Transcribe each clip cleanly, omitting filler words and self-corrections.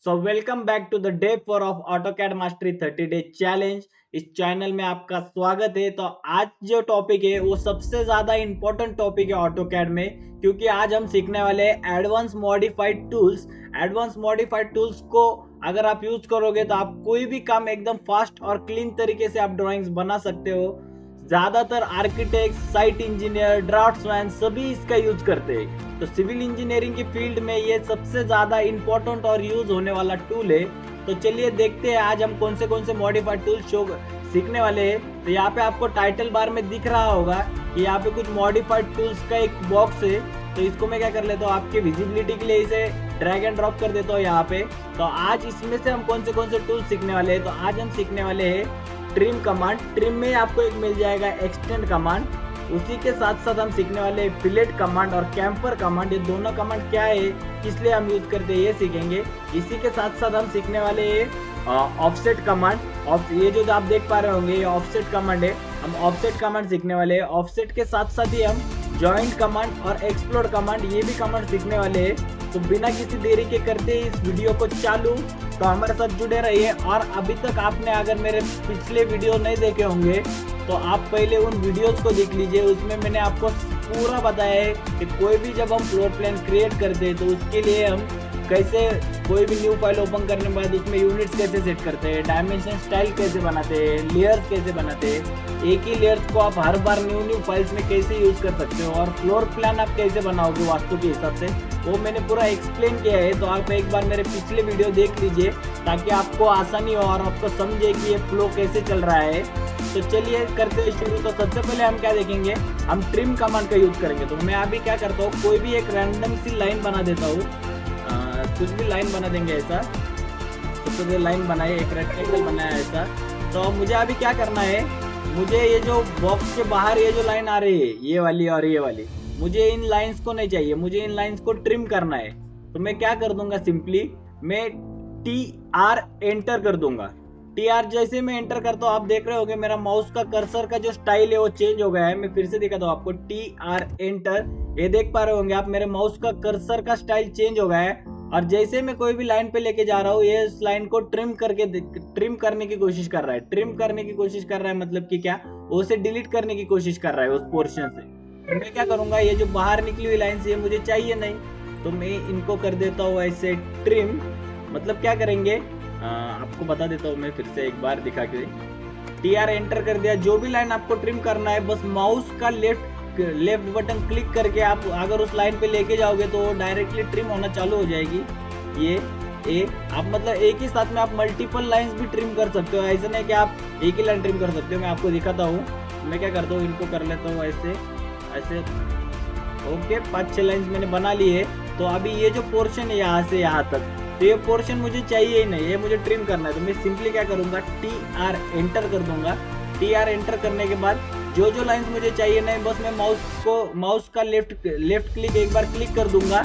So welcome back to the day 4 of AutoCAD mastery 30 day challenge. इस channel में आपका स्वागत है। तो आज जो टॉपिक है वो सबसे ज्यादा इंपॉर्टेंट टॉपिक है ऑटोकैड में, क्योंकि आज हम सीखने वाले हैं advance modified tools. Advance modified tools को अगर आप यूज करोगे तो आप कोई भी काम एकदम फास्ट और क्लीन तरीके से आप ड्राइंग्स बना सकते हो। ज्यादातर आर्किटेक्ट, साइट इंजीनियर, ड्राफ्ट्समैन सभी इसका यूज करते हैं। तो सिविल इंजीनियरिंग की फील्ड में ये सबसे ज्यादा इंपॉर्टेंट और यूज होने वाला टूल है। तो चलिए देखते हैं आज हम कौन से मॉडिफाइड टूल शो सीखने वाले हैं। तो यहाँ पे आपको टाइटल बार में दिख रहा होगा कि यहाँ पे कुछ मॉडिफाइड टूल्स का एक बॉक्स है। तो इसको मैं क्या कर लेता हूँ, आपके विजिबिलिटी के लिए इसे ड्रैग एंड ड्रॉप कर देता हूँ यहाँ पे। तो आज इसमें से हम कौन से टूल सीखने वाले हैं। तो आज हम सीखने वाले हैं ट्रिम कमांड। ट्रिम में आपको एक मिल जाएगा एक्सटेंड कमांड। उसी के साथ साथ हम सीखने वाले हैं फिलेट कमांड और कैम्फर कमांड। ये दोनों कमांड क्या है, किस लिए हम यूज करते हैं, ये सीखेंगे। इसी के साथ साथ हम सीखने वाले हैं ऑफसेट कमांड। ये जो आप देख पा रहे होंगे ये ऑफसेट कमांड है। हम ऑफसेट कमांड सीखने वाले हैं। ऑफसेट के साथ साथ ही हम जॉइंट कमांड और एक्सप्लोर कमांड ये भी कमांड सीखने वाले हैं। तो बिना किसी देरी के करते इस वीडियो को चालू। तो हमारे साथ जुड़े रहिए। और अभी तक आपने अगर मेरे पिछले वीडियो नहीं देखे होंगे तो आप पहले उन वीडियोस को देख लीजिए। उसमें मैंने आपको पूरा बताया है कि कोई भी जब हम फ्लोर प्लान क्रिएट करते हैं तो उसके लिए हम कैसे कोई भी न्यू फाइल ओपन करने के बाद उसमें यूनिट्स कैसे सेट करते हैं, डायमेंशन स्टाइल कैसे बनाते हैं, लेयर्स कैसे बनाते हैं, एक ही लेयर्स को आप हर बार न्यू फाइल्स में कैसे यूज कर सकते हो, और फ्लोर प्लान आप कैसे बनाओगे वास्तु के हिसाब से, वो मैंने पूरा एक्सप्लेन किया है। तो आप एक बार मेरे पिछले वीडियो देख लीजिए ताकि आपको आसानी हो और आपको समझे कि ये फ्लो कैसे चल रहा है। तो चलिए करते हैं शुरू। तो सबसे पहले हम क्या देखेंगे, हम ट्रिम कमांड का यूज करेंगे। तो मैं अभी क्या करता हूँ, कोई भी एक रैंडम सी लाइन बना देता हूँ। कुछ भी लाइन बना देंगे ऐसा। तो ये लाइन बनाए, एक रेक्टेंगल बनाया ऐसा। तो मुझे अभी क्या करना है, मुझे ये जो बॉक्स के बाहर ये जो लाइन आ रही है ये वाली और ये वाली, मुझे इन लाइंस को नहीं चाहिए, मुझे इन लाइंस को ट्रिम करना है। तो मैं क्या कर दूंगा, सिंपली मैं TR एंटर कर दूंगा। TR जैसे मैं एंटर करता हूँ आप देख रहे होंगे मेरा माउस का कर्सर का जो स्टाइल है वो चेंज हो गया है। मैं फिर से दिखाता हूँ आपको, TR एंटर। ये देख पा रहे होंगे आप मेरे माउस का कर्सर का स्टाइल चेंज हो गया है। और जैसे मैं कोई भी लाइन पे लेके जा रहा हूँ ये इस लाइन को ट्रिम करने की कोशिश कर रहा है। ट्रिम करने की कोशिश कर रहा है मतलब कि क्या, उसे डिलीट करने की कोशिश कर रहा है उस पोर्शन से। तो मैं क्या करूंगा, ये जो बाहर निकली हुई लाइन ये मुझे चाहिए नहीं, तो मैं इनको कर देता हूँ ऐसे ट्रिम। मतलब क्या करेंगे, आपको बता देता हूँ मैं फिर से एक बार दिखा के। TR एंटर कर दिया। जो भी लाइन आपको ट्रिम करना है बस माउस का लेफ्ट बटन क्लिक करके आप अगर उस लाइन पे लेके जाओगे तो डायरेक्टली ट्रिम होना चालू हो जाएगी। ये आप मतलब एक ही साथ में आप मल्टीपल लाइंस भी ट्रिम कर सकते हो। ऐसा नहीं कि आप एक ही लाइन ट्रिम कर सकते हो। मैं आपको दिखाता हूँ, मैं क्या करता हूँ, इनको कर लेता हूँ ऐसे ऐसे। ओके, 5-6 लाइंस मैंने बना ली है। तो अभी ये जो पोर्शन है यहाँ से यहाँ तक, तो ये पोर्शन मुझे चाहिए ही नहीं, ये मुझे ट्रिम करना है। तो मैं सिंपली क्या करूँगा, TR एंटर कर दूंगा। TR एंटर करने के बाद जो जो लाइंस मुझे चाहिए नहीं, बस मैं माउस का लेफ्ट क्लिक एक बार क्लिक कर दूंगा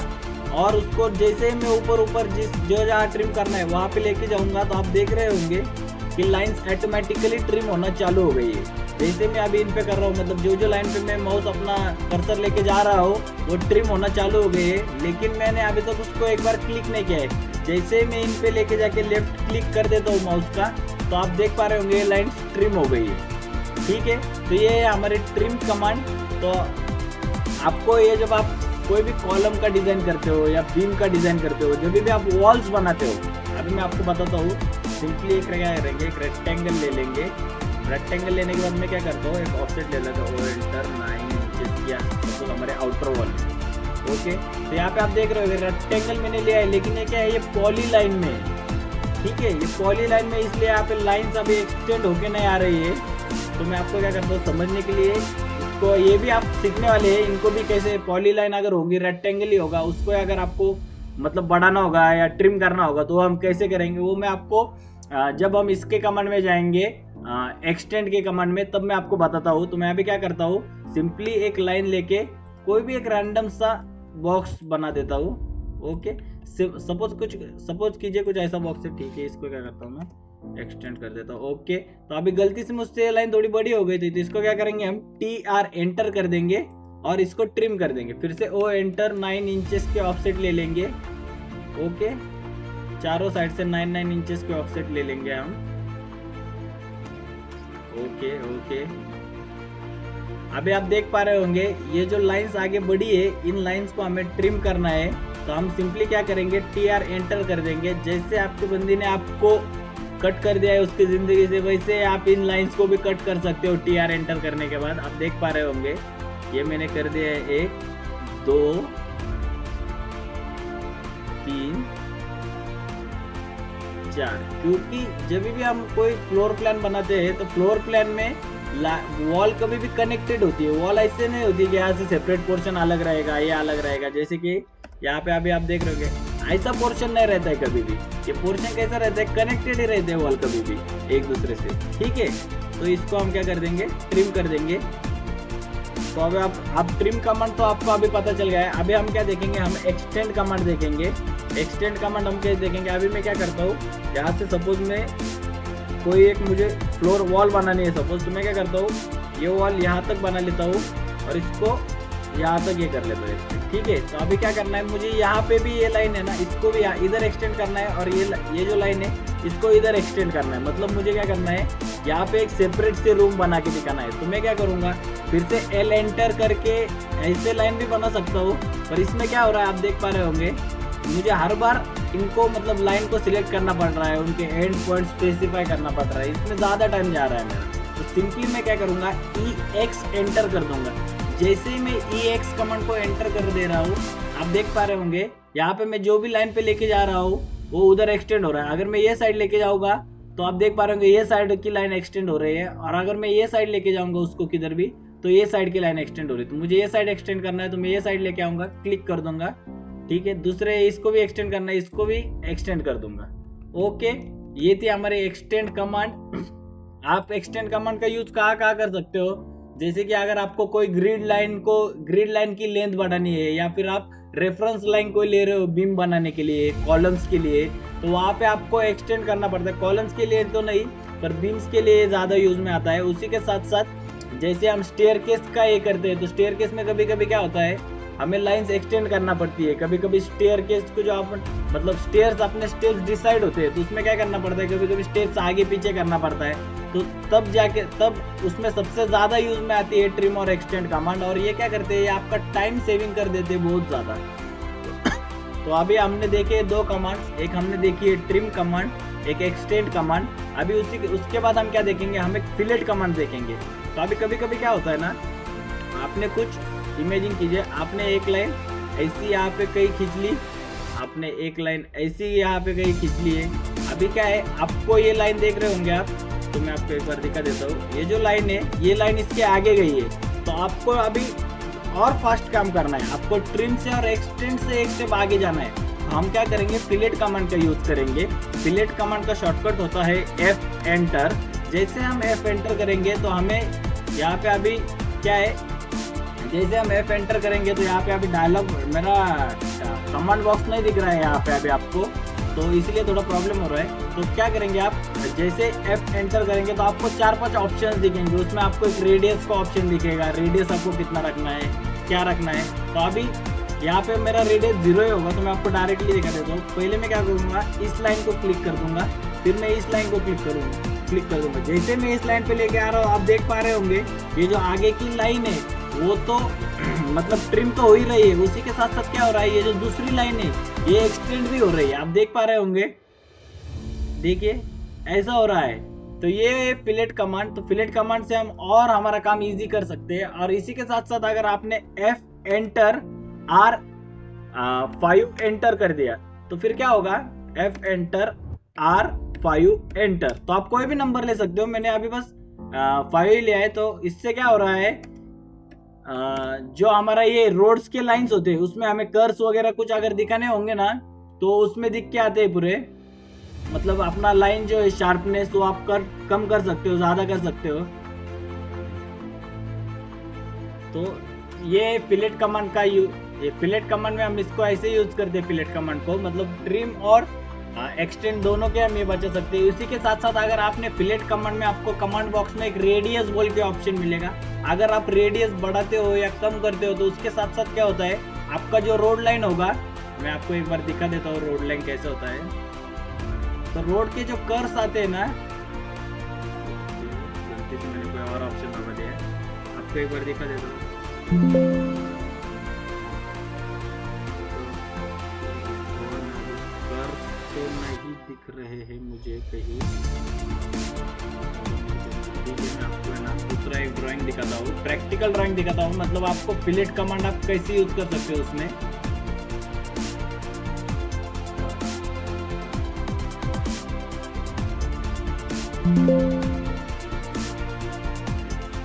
और उसको जैसे ही मैं ऊपर जो जहाँ ट्रिम करना है वहाँ पे लेके जाऊंगा तो आप देख रहे होंगे कि लाइंस ऑटोमेटिकली ट्रिम होना चालू हो गई है। जैसे मैं अभी इन पे कर रहा हूँ, मतलब जो लाइन पे मैं माउस अपना कर्सर लेके जा रहा हूँ वो ट्रिम होना चालू हो गई है। लेकिन मैंने अभी तक उसको एक बार क्लिक नहीं किया है। जैसे मैं इन पे लेके जाके लेफ्ट क्लिक कर देता हूँ माउस का, तो आप देख पा रहे होंगे ये लाइन ट्रिम हो गई है। ठीक है, तो ये है हमारे ट्रिम कमांड। तो आपको ये जब आप कोई भी कॉलम का डिजाइन करते हो या बीम का डिजाइन करते हो, जब भी आप वॉल्स बनाते हो, अभी मैं आपको बताता हूँ। सिंपली एक क्या करेंगे, एक रेक्टेंगल ले लेंगे। रेक्टेंगल लेने के बाद मैं क्या करता हूँ, एक ऑफसेट ले लेता हूँ, एंटर 9 इंचेस किया, तो हमारे आउटर वॉल। ओके, तो यहाँ पे आप देख रहे हो रेक्टेंगल मैंने लिया है, लेकिन ये क्या है, ये पॉली लाइन में है। ठीक है, ये पॉली लाइन में, इसलिए यहाँ पे लाइन्स अभी एक्सटेंड होके नहीं आ रही है। तो मैं आपको क्या करता हूँ, समझने के लिए इसको, ये भी आप सीखने वाले हैं, इनको भी कैसे पॉली लाइन अगर होगी, रेक्टेंगल ही होगा, उसको अगर आपको मतलब बढ़ाना होगा या ट्रिम करना होगा तो हम कैसे करेंगे वो मैं आपको जब हम इसके कमांड में जाएंगे एक्सटेंड के कमांड में, तब मैं आपको बताता हूँ। तो मैं अभी क्या करता हूँ, सिंपली एक लाइन लेके कोई भी एक रैंडम सा बॉक्स बना देता हूँ। ओके, सपोज कीजिए कुछ ऐसा बॉक्स है। ठीक है, इसको क्या करता हूँ मैं, एक्सटेंड कर देता हूँ। ओके, तो अभी गलती से मुझसे लाइन थोड़ी बड़ी हो गई थी, तो इसको क्या करेंगे, हम TR एंटर कर देंगे और इसको ट्रिम कर देंगे। फिर से एंटर 9 इंचेस के ऑफसेट ले लेंगे। ओके, चारों साइड से 9 इंचेस के ऑफसेट ले लेंगे हम। ओके ओके, अभी आप देख पा रहे होंगे ये जो लाइंस आगे बढ़ी है, इन लाइंस को हमें ट्रिम करना है। तो हम सिंपली क्या करेंगे, TR एंटर कर देंगे। जैसे आपके बंदी ने आपको कट कर दिया है उसकी जिंदगी से, वैसे आप इन लाइंस को भी कट कर सकते हो TR एंटर करने के बाद। आप देख पा रहे होंगे ये मैंने कर दिया है 1 2 3 4। क्योंकि जब भी हम कोई फ्लोर प्लान बनाते हैं तो फ्लोर प्लान में वॉल कभी भी कनेक्टेड होती है। वॉल ऐसे नहीं होती कि यहाँ से सेपरेट पोर्शन अलग रहेगा, ये अलग रहेगा। जैसे कि यहाँ पे अभी आप देख रहे होंगे ऐसा पोर्शन नहीं रहता है कभी भी। ये पोर्शन कैसा रहता है, कनेक्टेड ही रहते हैं वॉल कभी भी एक दूसरे से, ठीक है। तो इसको हम क्या कर देंगे, ट्रिम कर देंगे। तो अभी आप ट्रिम कमांड तो आपको अभी पता चल गया है। अभी हम क्या देखेंगे, हम एक्सटेंड कमांड देखेंगे। एक्सटेंड कमांड हम क्या देखेंगे, अभी मैं क्या करता हूँ, यहाँ से सपोज में कोई एक मुझे फ्लोर वॉल बनानी है सपोज, तो मैं क्या करता हूँ, ये वॉल यहाँ तक बना लेता हूँ और इसको यहाँ तक ये कर लेता हूँ, ठीक है। तो अभी क्या करना है, मुझे यहाँ पे भी ये लाइन है ना, इसको भी इधर एक्सटेंड करना है, और ये जो लाइन है इसको इधर एक्सटेंड करना है। मतलब मुझे क्या करना है, यहाँ पे एक सेपरेट से रूम बना के दिखाना है। तो मैं क्या करूँगा, फिर से L एंटर करके ऐसे लाइन भी बना सकता हूँ। पर इसमें क्या हो रहा है, आप देख पा रहे होंगे मुझे हर बार इनको मतलब लाइन को सिलेक्ट करना पड़ रहा है, उनके एंड पॉइंट स्पेसिफाई करना पड़ रहा है, इसमें ज़्यादा टाइम जा रहा है मेरा। तो सिंपली मैं क्या करूँगा, EX एंटर कर दूंगा। जैसे ही मैं EX कमांड को एंटर कर दे रहा हूँ, आप देख पा रहे होंगे यहाँ पे मैं जो भी लाइन पे लेके जा रहा हूँ वो उधर एक्सटेंड हो रहा है। अगर मैं ये साइड लेके जाऊँगा तो आप देख पा रहे होंगे ये साइड की लाइन एक्सटेंड हो रही है, और अगर मैं ये साइड लेके जाऊँगा उसको किधर भी, तो ये साइड की लाइन एक्सटेंड हो रही है। तो मुझे ये साइड एक्सटेंड करना है, तो मैं ये साइड लेके आऊँगा, क्लिक कर दूंगा, ठीक है। दूसरे इसको भी एक्सटेंड करना है, इसको भी एक्सटेंड कर दूंगा। ओके, ये थी हमारी एक्सटेंड कमांड। आप एक्सटेंड कमांड का यूज कहाँ कहाँ कर सकते हो, जैसे कि अगर आपको कोई ग्रिड लाइन की लेंथ बढ़ानी है, या फिर आप रेफरेंस लाइन को ले रहे हो बीम बनाने के लिए, कॉलम्स के लिए, तो वहाँ पे आपको एक्सटेंड करना पड़ता है। कॉलम्स के लिए तो नहीं, पर बीम्स के लिए ज़्यादा यूज में आता है। उसी के साथ साथ जैसे हम स्टेयरकेस का ये करते हैं, तो स्टेयरकेस में कभी कभी क्या होता है, हमें लाइंस एक्सटेंड करना पड़ती है। कभी कभी स्टेयरकेस को जो आप मतलब स्टेयर्स अपने स्टेप्स डिसाइड होते हैं, तो उसमें क्या करना पड़ता है, कभी कभी स्टेप्स आगे पीछे करना पड़ता है। तो तब उसमें सबसे ज़्यादा यूज में आती है ट्रिम और एक्सटेंड कमांड। और ये क्या करते हैं, ये आपका टाइम सेविंग कर देते हैं बहुत ज़्यादा। तो अभी हमने देखे 2 कमांड्स, एक हमने देखी है ट्रिम कमांड, एक एक्सटेंड कमांड। अभी उसके बाद हम क्या देखेंगे, हम एक फिलेट कमांड देखेंगे। तो अभी कभी कभी क्या होता है ना, आपने कुछ इमेजिन कीजिए, आपने एक लाइन ऐसी यहाँ पे कहीं खींच ली, आपने एक लाइन ऐसी यहाँ पे कहीं खींच ली है। अभी क्या है, आपको ये लाइन देख रहे होंगे आप, तो मैं आपको एक बार दिखा देता हूँ। ये जो लाइन है, ये लाइन इसके आगे गई है, तो आपको अभी और फास्ट काम करना है, आपको ट्रिम से और एक्सटेंड से एक स्टेप आगे जाना है। हम क्या करेंगे, फिलेट कमांड का यूज करेंगे। फिलेट कमांड का शॉर्टकट होता है F एंटर। जैसे हम F एंटर करेंगे तो हमें यहाँ पे अभी क्या है, जैसे हम F एंटर करेंगे तो यहाँ पे अभी डायलॉग, मेरा कमांड बॉक्स नहीं दिख रहा है यहाँ पे अभी आपको, तो इसलिए थोड़ा प्रॉब्लम हो रहा है। तो क्या करेंगे आप, जैसे F एंटर करेंगे तो आपको 4-5 ऑप्शंस दिखेंगे। उसमें आपको एक रेडियस का ऑप्शन दिखेगा, रेडियस आपको कितना रखना है, क्या रखना है। तो अभी यहाँ पे मेरा रेडियस 0 ही होगा, तो मैं आपको डायरेक्टली दिखा देता हूँ। पहले मैं क्या करूँगा, इस लाइन को क्लिक कर दूंगा, फिर मैं इस लाइन को क्लिक कर दूंगा। जैसे मैं इस लाइन पे लेके आ रहा हूँ, आप देख पा रहे होंगे ये जो आगे की लाइन है वो तो मतलब ट्रिम तो हो ही रही है, उसी के साथ साथ क्या हो रहा है, ये जो दूसरी लाइन है ये एक्सटेंड भी हो रही है। आप देख पा रहे होंगे, देखिए ऐसा हो रहा है। तो ये फिलेट कमांड, तो फिलेट कमांड से हम और हमारा काम इजी कर सकते हैं। और इसी के साथ साथ अगर आपने F एंटर R5 एंटर कर दिया तो फिर क्या होगा, F एंटर R5 एंटर, तो आप कोई भी नंबर ले सकते हो। मैंने अभी बस 5 ही लिया है। तो इससे क्या हो रहा है, जो हमारा ये रोड्स के लाइंस होते हैं उसमें हमें कर्व्स वगैरह कुछ अगर दिखाने होंगे ना, तो उसमें दिख के आते हैं पूरे। मतलब अपना लाइन जो है शार्पनेस वो आप कम कर सकते हो, ज्यादा कर सकते हो। तो ये फिलेट कमांड का ये फिलेट कमांड में हम इसको ऐसे यूज करते हैं, फिलेट कमांड को मतलब ट्रिम और एक्सटेंड दोनों के हम ये बचा सकते हैं। इसी के साथ साथ अगर आपने फिलेट कमांड में, आपको कमांड बॉक्स में एक रेडियस बोल के ऑप्शन मिलेगा। अगर आप रेडियस बढ़ाते हो या कम करते हो तो उसके साथ साथ क्या होता है, आपका जो रोड लाइन होगा, मैं आपको एक बार दिखा देता हूँ रोड लाइन कैसे होता है। तो रोड के जो कर्व्स आते हैं ना, गलती से मैंने कोई और ऑप्शन दबा दिया है, आपको एक बार दिखा देता हूँ। कर्व्स तो नहीं दिख रहे हैं मुझे कहीं। मैं आपको है ना दूसरा एक ड्राइंग दिखाता हूँ, प्रैक्टिकल ड्राइंग दिखाता हूँ, मतलब आपको फिलेट कमांड आप कैसे यूज कर सकते हो उसमें।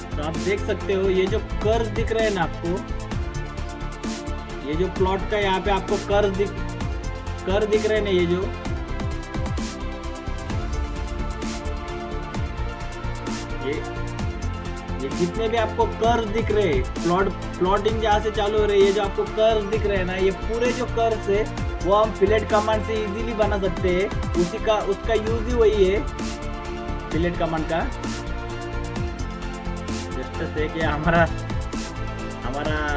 तो आप देख सकते हो ये जो कर्व दिख रहे हैं ना आपको, ये जो प्लॉट का यहाँ पे आपको कर्व दिख रहे हैं ना, ये जितने भी आपको कर्व दिख रहे हैं, प्लॉटिंग जहाँ से चालू हो रही है, जो आपको कर्व दिख रहे हैं ना, ये पूरे जो कर्व है वो हम फिलेट कमांड से इजीली बना सकते हैं। उसका यूज ही वही है फिलेट कमांड का। जस्ट से कि हमारा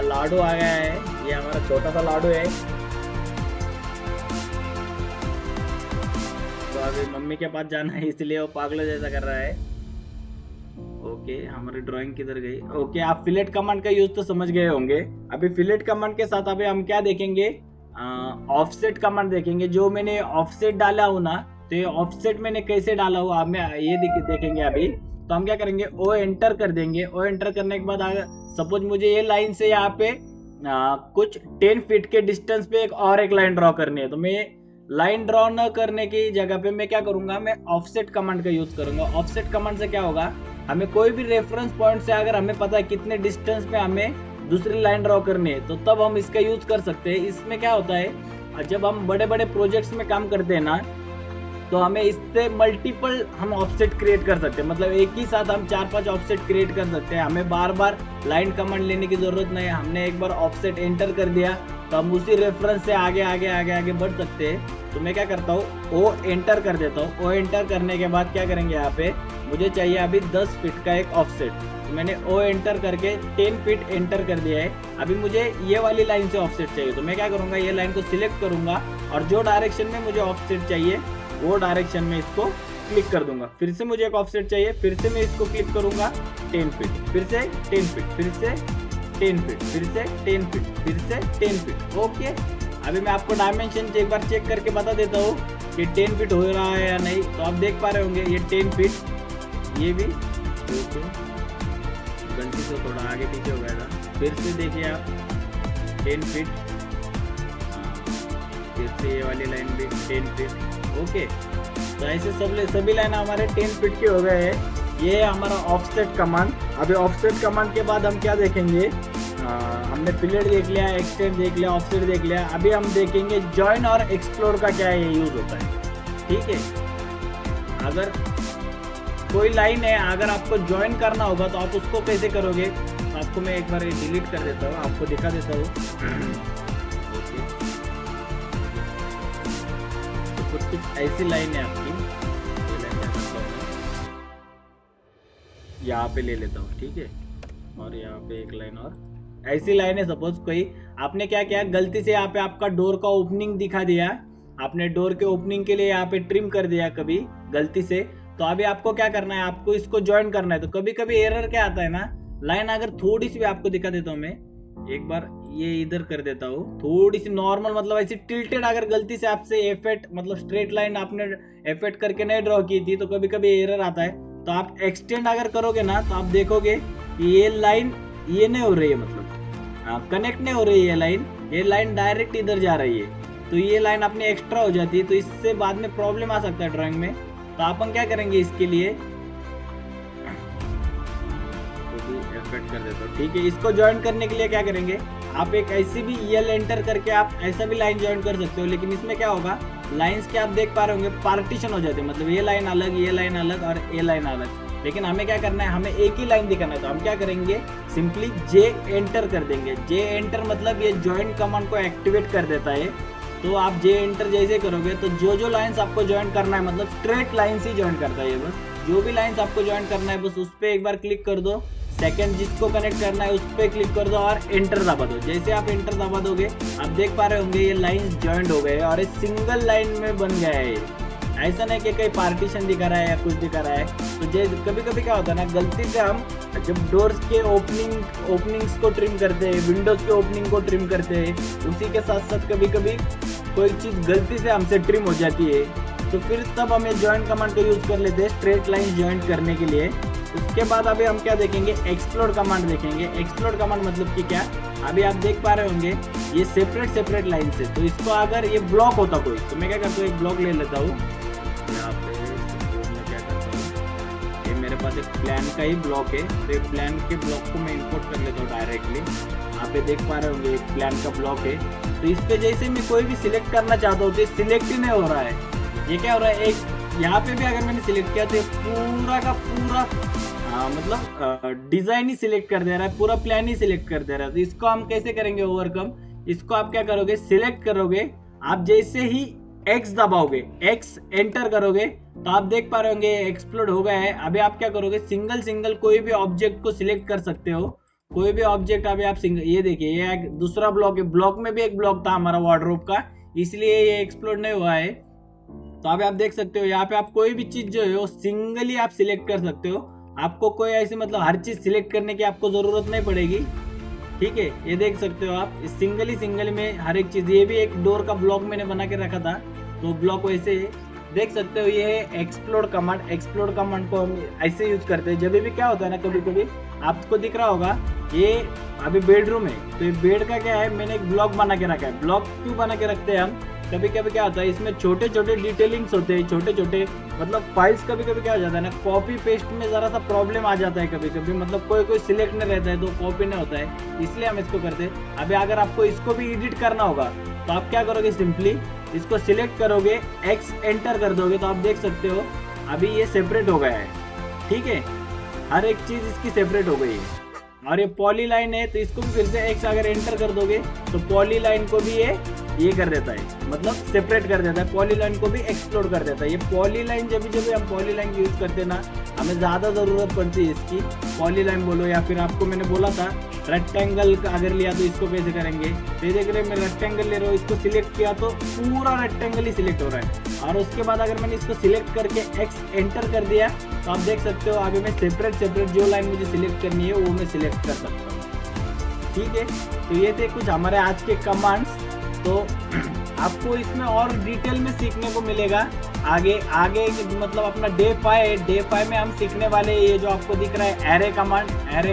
लाडू आ गया है, ये हमारा छोटा सा लाडू है। तो अभी मम्मी के पास जाना है, इसलिए वो पागलों जैसा कर रहा है। ओके, हमारी ड्राइंग किधर गई? ओके, आप फिलेट कमांड का यूज तो समझ गए होंगे। अभी फिलेट कमांड के साथ अभी हम क्या देखेंगे, ऑफसेट कमांड देखेंगे। जो मैंने ऑफसेट डाला हूँ ना, तो ये ऑफसेट मैंने कैसे डाला हुआ हमें ये देखेंगे अभी। तो हम क्या करेंगे, ओ एंटर कर देंगे। ओ एंटर करने के बाद सपोज मुझे ये लाइन से यहाँ पे कुछ 10 फीट के डिस्टेंस पे एक लाइन ड्रॉ करनी है। तो मैं लाइन ड्रॉ न करने की जगह पे मैं क्या करूंगा, मैं ऑफसेट कमांड का यूज करूंगा। ऑफसेट कमांड से क्या होगा, हमें कोई भी रेफरेंस पॉइंट से अगर हमें पता है कितने डिस्टेंस में हमें दूसरी लाइन ड्रॉ करनी है, तो तब हम इसका यूज कर सकते हैं। इसमें क्या होता है, जब हम बड़े बड़े प्रोजेक्ट्स में काम करते हैं ना, तो हमें इससे मल्टीपल हम ऑफसेट क्रिएट कर सकते हैं। मतलब एक ही साथ हम 4-5 ऑफसेट क्रिएट कर सकते हैं। हमें बार बार लाइन कमांड लेने की जरूरत नहीं है। हमने एक बार ऑफसेट एंटर कर दिया तो हम उसी रेफरेंस से आगे बढ़ सकते हैं। तो मैं क्या करता हूँ, ओ एंटर कर देता हूँ। ओ एंटर करने के बाद क्या करेंगे, यहाँ पे मुझे चाहिए अभी 10 फीट का एक ऑफसेट। तो मैंने ओ एंटर करके 10 फीट एंटर कर दिया है। अभी मुझे ये वाली लाइन से ऑफसेट चाहिए। तो मैं क्या करूँगा, ये लाइन को सिलेक्ट करूंगा और जो डायरेक्शन में मुझे ऑफसेट चाहिए वो डायरेक्शन में इसको क्लिक कर दूंगा। फिर से मुझे एक ऑफसेट चाहिए, फिर से मैं इसको क्लिक करूंगा 10 फीट, फिर से 10 फीट, फिर से 10 फीट, फिर से 10 फीट, फिर से 10 फीट। ओके, अभी मैं आपको डायमेंशन एक बार चेक करके बता देता हूँ कि 10 फीट हो रहा है या नहीं। तो आप देख पा रहे होंगे ये 10 फीट, ये भी गलती से थोड़ा आगे पीछे हो गया था। फिर से देखिए आप 10 फीट, फिर से ये वाली लाइन भी 10 फीट। ओके, तो ऐसे सभी लाइन हमारे 10 फीट के हो गए हैं। ये है हमारा ऑफसेट कमांड। अभी ऑफसेट कमांड के बाद हम क्या देखेंगे, हमने फिलेट देख लिया, एक्सटेंड देख लिया, ऑफसेट देख लिया। अभी हम देखेंगे जॉइन और एक्सप्लोर का क्या ये यूज होता है। ठीक है, अगर कोई लाइन है, अगर आपको ज्वाइन करना होगा तो आप उसको कैसे करोगे। तो आपको मैं एक बार डिलीट कर देता हूँ, आपको दिखा देता हूँ। कुछ ऐसी लाइन है आपकी, यहाँ पे ले लेता हूँ। ठीक है, और यहाँ पे एक लाइन और ऐसी लाइन है। सपोज कोई आपने क्या किया, गलती से यहाँ पे आपका डोर का ओपनिंग दिखा दिया, आपने डोर के ओपनिंग के लिए यहाँ पे ट्रिम कर दिया कभी गलती से। तो अभी आपको क्या करना है, आपको इसको ज्वाइन करना है। तो कभी कभी एरर क्या आता है ना, लाइन अगर थोड़ी सी भी आपको दिखा देता हूँ मैं, एक बार ये इधर कर देता हूँ थोड़ी सी नॉर्मल, मतलब ऐसी टिल्टेड, अगर गलती से आपसे एफेट मतलब स्ट्रेट लाइन आपने एफेट करके नहीं ड्रॉ की थी तो कभी कभी एरर आता है। तो आप एक्सटेंड अगर करोगे ना तो आप देखोगे ये लाइन ये नहीं हो रही है, मतलब कनेक्ट नहीं हो रही है ये लाइन डायरेक्ट इधर जा रही है। तो ये लाइन अपनी एक्स्ट्रा हो जाती है, तो इससे बाद में प्रॉब्लम आ सकता है ड्राइंग में। तो अपन क्या करेंगे इसके लिए, एफेक्ट कर देता हूँ। ठीक है, इसको ज्वाइन करने के लिए क्या करेंगे, आप एक ऐसी भी यल एंटर करके आप ऐसा भी लाइन ज्वाइन कर सकते हो। लेकिन इसमें क्या होगा, लाइंस के आप देख पा रहे होंगे पार्टीशन हो जाते हैं, मतलब ये लाइन अलग, ये लाइन अलग और ये लाइन अलग। लेकिन हमें क्या करना है, हमें एक ही लाइन दिखाना है। तो हम क्या करेंगे, सिंपली जे एंटर कर देंगे। जे एंटर मतलब ये ज्वाइन कमांड को एक्टिवेट कर देता है। तो आप जे एंटर जैसे करोगे तो जो लाइंस आपको ज्वाइन करना है, मतलब स्ट्रेट लाइंस ही ज्वाइन करता है। बस जो भी लाइंस आपको ज्वाइन करना है बस उस पर एक बार क्लिक कर दो, सेकंड जिसको कनेक्ट करना है उस पर क्लिक कर दो और एंटर दबा दो। जैसे आप एंटर दबा दोगे आप देख पा रहे होंगे ये लाइंस ज्वाइंट हो गए और ये सिंगल लाइन में बन गया है। ऐसा नहीं कि कहीं पार्टीशन दिखा रहा है या कुछ दिखा रहा है। तो जैसे कभी कभी क्या होता है ना, गलती से हम जब डोर्स के ओपनिंग्स को ट्रिम करते हैं, विंडोज के ओपनिंग को ट्रिम करते हैं, उसी के साथ साथ कभी कभी कोई चीज़ गलती से हमसे ट्रिम हो जाती है, तो फिर तब हम जॉइंट कमांड का यूज़ कर लेते हैं स्ट्रेट लाइन जॉइंट करने के लिए। उसके बाद अभी हम क्या देखेंगे, एक्सप्लोड कमांड देखेंगे। एक्सप्लोड कमांड मतलब कि क्या, अभी आप देख पा रहे होंगे ये सेपरेट लाइन से, तो इसको अगर ये ब्लॉक होता कोई, तो मैं क्या करता हूँ, एक ब्लॉक ले लेता हूँ यहाँ पे। मैं क्या करता हूँ, ये मेरे पास एक प्लान का ही ब्लॉक है, तो एक प्लान के ब्लॉक को मैं इंपोर्ट कर लेता हूँ डायरेक्टली। यहाँ पे देख पा रहे होंगे एक प्लान का ब्लॉक है, तो इस पे जैसे मैं कोई भी सिलेक्ट करना चाहता हूँ तो सिलेक्ट ही नहीं हो रहा है। ये क्या हो रहा है, एक यहाँ पे भी अगर मैंने सिलेक्ट किया तो पूरा का पूरा मतलब डिजाइन ही सिलेक्ट कर दे रहा है, पूरा प्लान ही सिलेक्ट कर दे रहा है। तो इसको हम कैसे करेंगे ओवरकम, इसको आप क्या करोगे, सिलेक्ट करोगे, आप जैसे ही एक्स दबाओगे, एक्स एंटर करोगे, तो आप देख पा रहे होंगे एक्सप्लोड हो गया है। अभी आप क्या करोगे, सिंगल कोई भी ऑब्जेक्ट को सिलेक्ट कर सकते हो, कोई भी ऑब्जेक्ट। अभी आप सिंगल, ये देखिए ये एक दूसरा ब्लॉक है, ब्लॉक में भी एक ब्लॉक था हमारा वार्डरोब का, इसलिए ये एक्सप्लोड नहीं हुआ है। तो अभी आप देख सकते हो यहाँ पे आप कोई भी चीज जो है वो सिंगली आप सिलेक्ट कर सकते हो, आपको कोई ऐसी मतलब हर चीज सिलेक्ट करने की आपको जरूरत नहीं पड़ेगी। ठीक है, ये देख सकते हो आप सिंगली में हर एक चीज। ये भी एक डोर का ब्लॉक मैंने बना के रखा था, तो ब्लॉक वैसे देख सकते हो। ये है एक्सप्लोड कमांड। एक्सप्लोड कमांड को हम ऐसे यूज करते हैं जब भी क्या होता है ना, कभी कभी आपको दिख रहा होगा ये अभी बेडरूम है, तो ये बेड का क्या है, मैंने एक ब्लॉक बना के रखा है। ब्लॉक क्यों बना के रखते हैं हम, कभी कभी क्या होता है इसमें छोटे छोटे डिटेलिंग्स होते हैं, छोटे छोटे मतलब फाइल्स। कभी कभी क्या हो जाता है ना, कॉपी पेस्ट में जरा सा प्रॉब्लम आ जाता है कभी कभी, मतलब कोई सिलेक्ट नहीं रहता है तो कॉपी नहीं होता है, इसलिए हम इसको करते हैं। अभी अगर आपको इसको भी एडिट करना होगा तो आप क्या करोगे, सिंपली इसको सिलेक्ट करोगे, एक्स एंटर कर दोगे, तो आप देख सकते हो अभी ये सेपरेट हो गया है। ठीक है, हर एक चीज इसकी सेपरेट हो गई है। और ये पॉली लाइन है, तो इसको भी फिर से एक्स अगर एंटर कर दोगे तो पॉली लाइन को भी ये कर देता है, मतलब सेपरेट कर देता है, पॉली लाइन को भी एक्सप्लोर कर देता है। ये पॉली लाइन जब हम पॉली लाइन यूज करते हैं ना, हमें ज़्यादा ज़रूरत पड़ती है इसकी। पॉली लाइन बोलो या फिर आपको मैंने बोला था रेक्टेंगल अगर लिया तो इसको कैसे करेंगे, तो देख रहे मैं रेक्टेंगल ले रहा हूँ, इसको सिलेक्ट किया तो पूरा रेक्टेंगल ही सिलेक्ट हो रहा है। और उसके बाद अगर मैंने इसको सिलेक्ट करके एक्स एंटर कर दिया तो आप देख सकते हो आगे मैं सेपरेट जो लाइन मुझे सिलेक्ट करनी है वो मैं सिलेक्ट कर सकता हूँ। ठीक है, तो ये थे कुछ हमारे आज के कमांड्स। तो आपको इसमें और डिटेल में सीखने को मिलेगा आगे मतलब अपना डे 5 में हम सीखने वाले ये जो आपको दिख रहा है एरे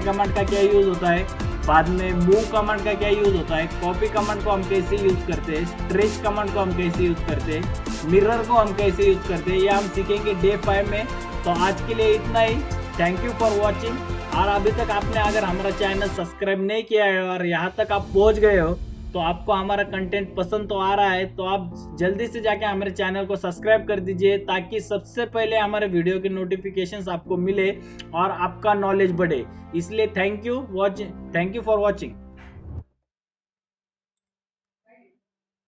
कमांड का क्या यूज होता है, बाद में मूव कमांड का क्या यूज होता है, कॉपी कमांड को हम कैसे यूज करते हैं, स्ट्रेच कमांड को हम कैसे यूज करते हैं, मिरर को हम कैसे यूज करते हैं, ये हम सीखेंगे डे 5 में। तो आज के लिए इतना ही, थैंक यू फॉर वॉचिंग। और अभी तक आपने अगर हमारा चैनल सब्सक्राइब नहीं किया है और यहाँ तक आप पहुँच गए हो, तो आपको हमारा कंटेंट पसंद तो आ रहा है, तो आप जल्दी से जाके हमारे चैनल को सब्सक्राइब कर दीजिए, ताकि सबसे पहले हमारे वीडियो के नोटिफिकेशंस आपको मिले और आपका नॉलेज बढ़े। इसलिए थैंक यू फॉर वॉचिंग।